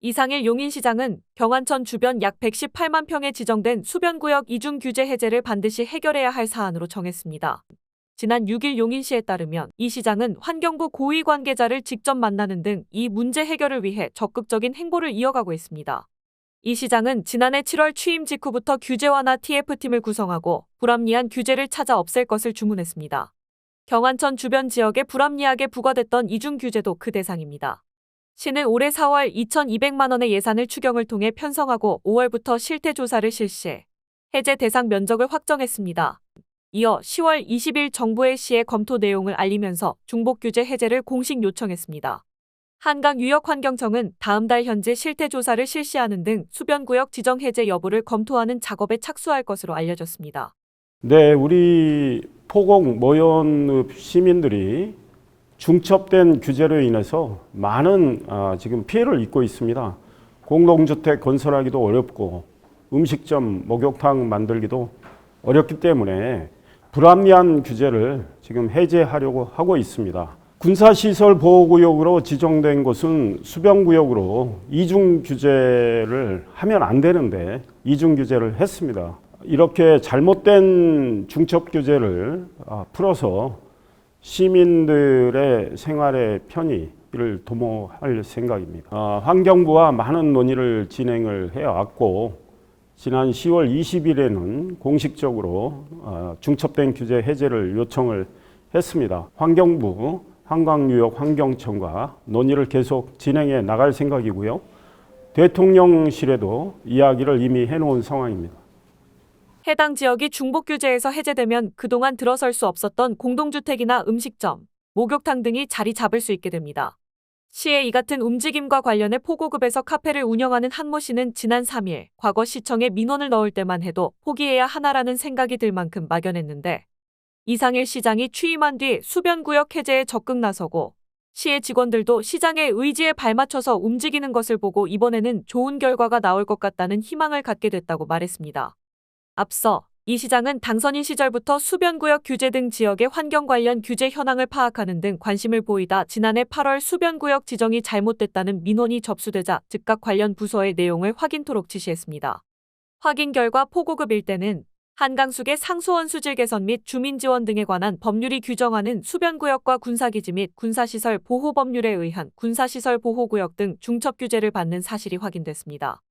이상일 용인시장은 경안천 주변 약 118만 평에 지정된 수변구역 이중 규제 해제를 반드시 해결해야 할 사안으로 정했습니다. 지난 6일 용인시에 따르면 이 시장은 환경부 고위 관계자를 직접 만나는 등 이 문제 해결을 위해 적극적인 행보를 이어가고 있습니다. 이 시장은 지난해 7월 취임 직후부터 규제 완화 TF팀을 구성하고 불합리한 규제를 찾아 없앨 것을 주문했습니다. 경안천 주변 지역에 불합리하게 부과됐던 이중 규제도 그 대상입니다. 시는 올해 4월 2,200만 원의 예산을 추경을 통해 편성하고 5월부터 실태 조사를 실시해 해제 대상 면적을 확정했습니다. 이어 10월 20일 정부에 시의 검토 내용을 알리면서 중복 규제 해제를 공식 요청했습니다. 한강유역환경청은 다음 달 현재 실태 조사를 실시하는 등 수변구역 지정 해제 여부를 검토하는 작업에 착수할 것으로 알려졌습니다. 네, 우리 포곡 모현읍 시민들이 중첩된 규제로 인해서 많은 지금 피해를 입고 있습니다. 공동주택 건설하기도 어렵고 음식점, 목욕탕 만들기도 어렵기 때문에 불합리한 규제를 지금 해제하려고 하고 있습니다. 군사시설 보호구역으로 지정된 곳은 수변구역으로 이중 규제를 하면 안 되는데 이중 규제를 했습니다. 이렇게 잘못된 중첩 규제를 풀어서 시민들의 생활의 편의를 도모할 생각입니다. 환경부와 많은 논의를 진행을 해왔고 지난 10월 20일에는 공식적으로 중첩된 규제 해제를 요청을 했습니다. 환경부, 한강유역환경청과 논의를 계속 진행해 나갈 생각이고요. 대통령실에도 이야기를 이미 해놓은 상황입니다. 해당 지역이 중복 규제에서 해제되면 그동안 들어설 수 없었던 공동주택이나 음식점, 목욕탕 등이 자리 잡을 수 있게 됩니다. 시의 이 같은 움직임과 관련해 포고급에서 카페를 운영하는 한모 씨는 지난 3일 과거 시청에 민원을 넣을 때만 해도 포기해야 하나라는 생각이 들 만큼 막연했는데 이상일 시장이 취임한 뒤 수변구역 해제에 적극 나서고 시의 직원들도 시장의 의지에 발맞춰서 움직이는 것을 보고 이번에는 좋은 결과가 나올 것 같다는 희망을 갖게 됐다고 말했습니다. 앞서 이 시장은 당선인 시절부터 수변구역 규제 등 지역의 환경 관련 규제 현황을 파악하는 등 관심을 보이다 지난해 8월 수변구역 지정이 잘못됐다는 민원이 접수되자 즉각 관련 부서의 내용을 확인토록 지시했습니다. 확인 결과 포고급 일대는 한강수계 상수원 수질 개선 및 주민 지원 등에 관한 법률이 규정하는 수변구역과 군사기지 및 군사시설 보호 법률에 의한 군사시설 보호구역 등 중첩 규제를 받는 사실이 확인됐습니다.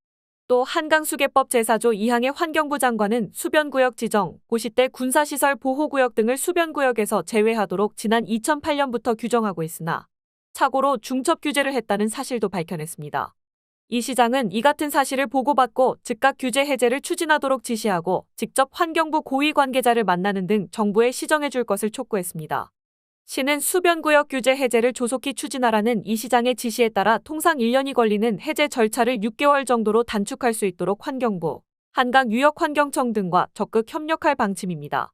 또 한강수계법 제4조 2항의 환경부 장관은 수변구역 지정, 고시때 군사시설 보호구역 등을 수변구역에서 제외하도록 지난 2008년부터 규정하고 있으나 착오로 중첩 규제를 했다는 사실도 밝혀냈습니다. 이 시장은 이 같은 사실을 보고받고 즉각 규제 해제를 추진하도록 지시하고 직접 환경부 고위 관계자를 만나는 등 정부에 시정해줄 것을 촉구했습니다. 시는 수변구역 규제 해제를 조속히 추진하라는 이 시장의 지시에 따라 통상 1년이 걸리는 해제 절차를 6개월 정도로 단축할 수 있도록 환경부, 한강유역환경청 등과 적극 협력할 방침입니다.